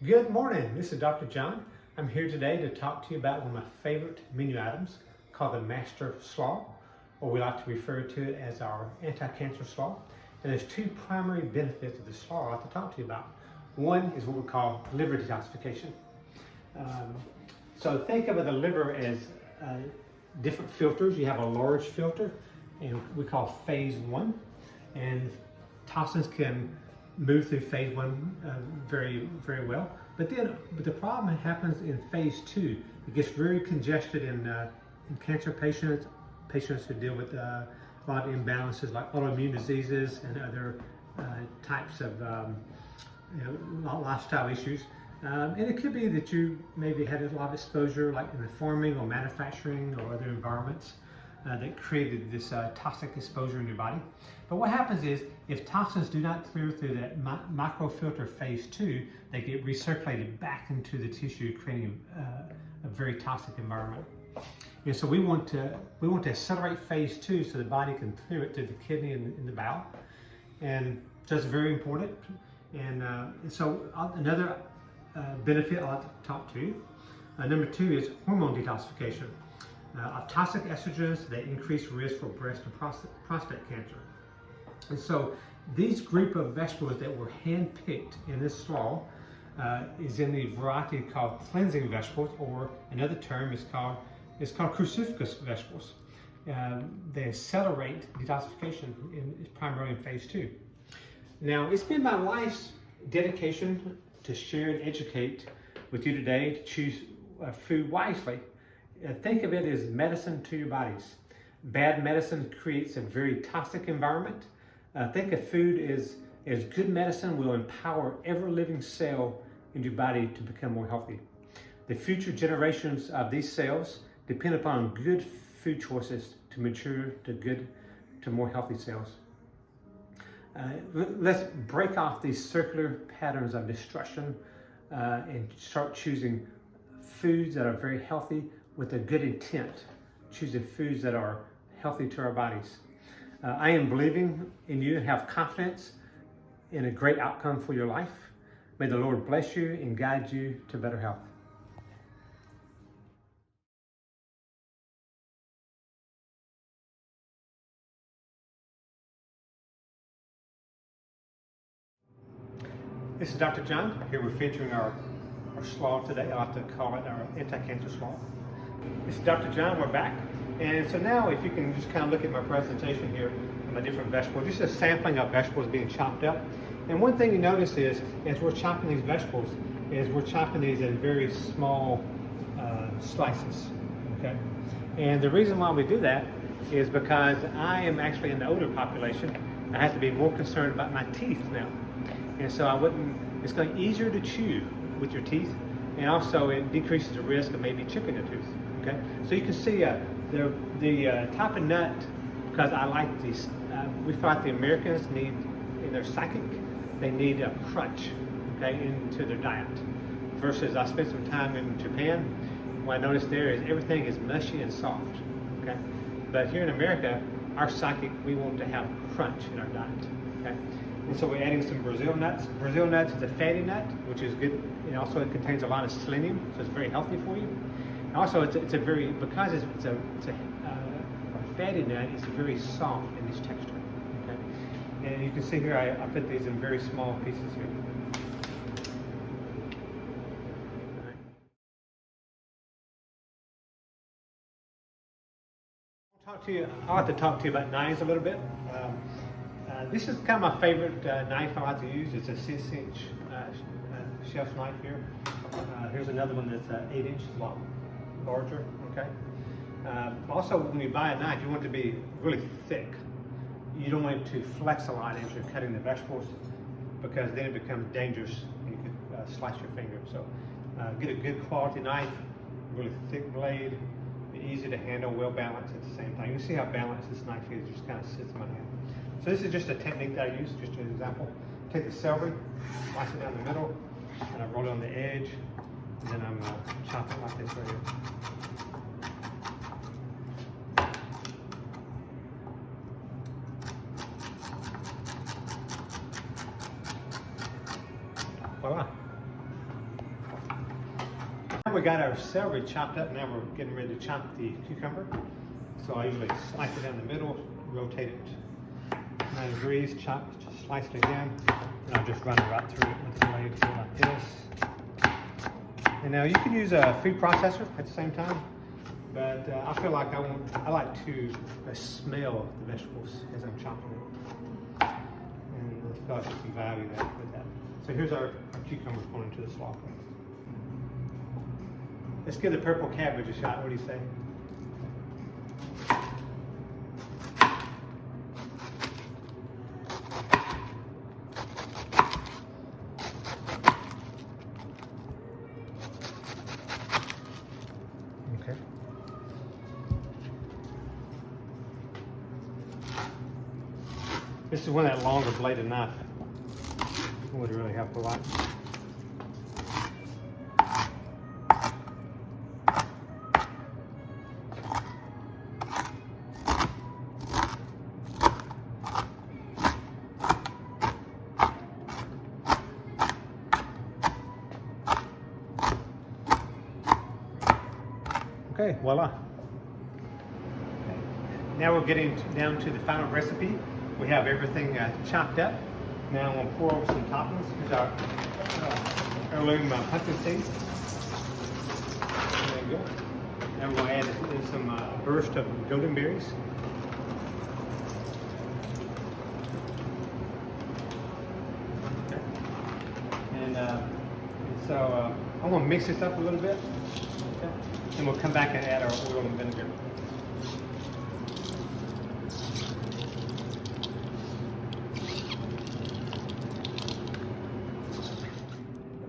Good morning, this is Dr. John. I'm here today to talk to you about one of my favorite menu items called the Master Slaw, or we like to refer to it as our anti-cancer slaw. And there's two primary benefits of the slaw I'd like to talk to you about. One is what we call liver detoxification. So think of the liver as different filters. You have a large filter, and we call phase one, and toxins can move through phase one very well. But the problem happens in phase two. It gets very congested in cancer patients who deal with a lot of imbalances like autoimmune diseases and other types of lifestyle issues. And it could be that you maybe had a lot of exposure like in the farming or manufacturing or other environments that created this toxic exposure in your body. But what happens is, if toxins do not clear through that microfilter phase two, they get recirculated back into the tissue, creating a very toxic environment. And so we want to accelerate phase two so the body can clear it through the kidney and the bowel. And so it's very important. And so another benefit I'd like to talk to you. Number two is hormone detoxification. Of toxic estrogens that increase risk for breast and prostate cancer. And so these group of vegetables that were hand-picked in this slaw is in the variety called cleansing vegetables, or another term is called cruciferous vegetables. They accelerate detoxification primarily in phase two. Now, it's been my life's dedication to share and educate with you today to choose food wisely. Think of it as medicine to your bodies. Bad medicine creates a very toxic environment. Think of food as good medicine will empower every living cell in your body to become more healthy. The future generations of these cells depend upon good food choices to mature to more healthy cells. Let's break off these circular patterns of destruction and start choosing foods that are very healthy with a good intent, choosing foods that are healthy to our bodies. I am believing in you and have confidence in a great outcome for your life. May the Lord bless you and guide you to better health. This is Dr. John. Here we're featuring our slaw today. I like to call it our anti-cancer slaw. This is Dr. John, we're back. And so now if you can just kind of look at my presentation here, my different vegetables, just a sampling of vegetables being chopped up. And one thing you notice is, as we're chopping these vegetables, is we're chopping these in very small slices, okay? And the reason why we do that is because I am actually in the older population. I have to be more concerned about my teeth now. And so it's going to be easier to chew with your teeth, and also it decreases the risk of maybe chipping a tooth. Okay, so you can see the type of nut, because I like these. We feel like the Americans need, in their psychic, they need a crunch, okay, into their diet. Versus I spent some time in Japan. What I noticed there is everything is mushy and soft. Okay, but here in America, our psychic, we want to have crunch in our diet. Okay. And so we're adding some Brazil nuts. Brazil nuts is a fatty nut, which is good. And also it contains a lot of selenium, so it's very healthy for you. And also because it's a fatty nut, it's very soft in its texture. Okay. And you can see here I put these in very small pieces here. I like to talk to you about knives a little bit. This is kind of my favorite knife I like to use. It's a 6-inch chef's knife here. Here's another one that's 8 inches long, larger. Okay. Also, when you buy a knife, you want it to be really thick. You don't want it to flex a lot as you're cutting the vegetables, because then it becomes dangerous and you could slice your finger. So get a good quality knife, really thick blade, be easy to handle, well balanced at the same time. You can see how balanced this knife is. It just kind of sits in my hand. So this is just a technique that I use, just an example. Take the celery, slice it down the middle, and I roll it on the edge, and then I'm chopping it like this right here. Voila. We got our celery chopped up. Now we're getting ready to chop the cucumber. So I usually slice it down the middle, rotate it 90 degrees, chop, just slice it again, and I'll just run it right through it with the blade like this. And now you can use a food processor at the same time, but I feel like I like to smell the vegetables as I'm chopping it, and I feel like there's some value there with that. So here's our cucumbers going into the slaw plate. Let's give the purple cabbage a shot. What do you say? Okay. This is when that longer bladed knife would really help a lot. Okay, voila. Now we're getting down to the final recipe. We have everything chopped up. Now I'm going to pour over some toppings. Here's our heirloom pumpkin seeds. There you go. Now we're going to add in some burst of golden berries. Okay. And so I'm going to mix this up a little bit. Okay. Then we'll come back and add our oil and vinegar.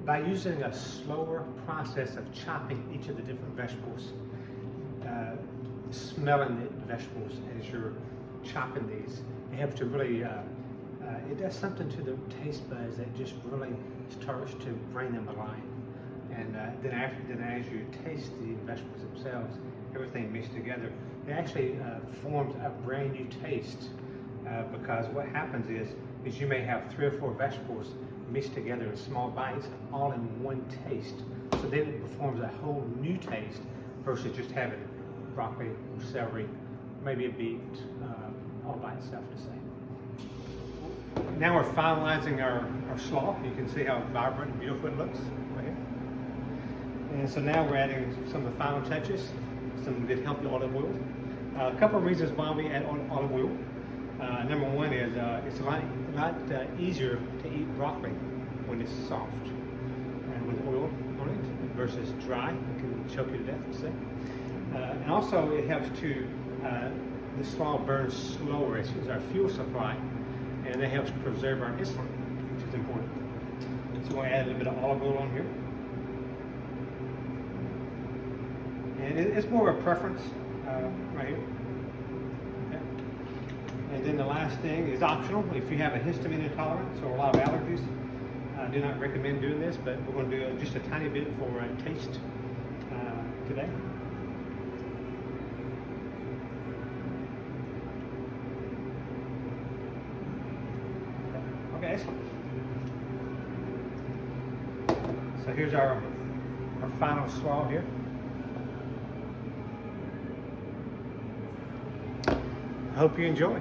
By using a slower process of chopping each of the different vegetables, smelling the vegetables as you're chopping these, it helps to really, it does something to the taste buds that just really starts to bring them alive. And then as you taste the vegetables themselves, everything mixed together, it actually forms a brand new taste. Because what happens is you may have 3 or 4 vegetables mixed together in small bites, all in one taste. So then it forms a whole new taste versus just having broccoli, celery, maybe a beet, all by itself the same. Now we're finalizing our slaw. You can see how vibrant and beautiful it looks right here. And so now we're adding some of the final touches, some good healthy olive oil. A couple of reasons why we add olive oil. Number one is it's a lot easier to eat broccoli when it's soft and with oil on it versus dry. It can choke you to death, let's say. And also it helps to, the slaw burns slower as our fuel supply, and it helps preserve our insulin, which is important. So we'll add a little bit of olive oil on here. And it's more of a preference right here. Okay. And then the last thing is optional. If you have a histamine intolerance or a lot of allergies, I do not recommend doing this, but we're going to do just a tiny bit for taste today. Okay, excellent. So here's our final slaw here. I hope you enjoy.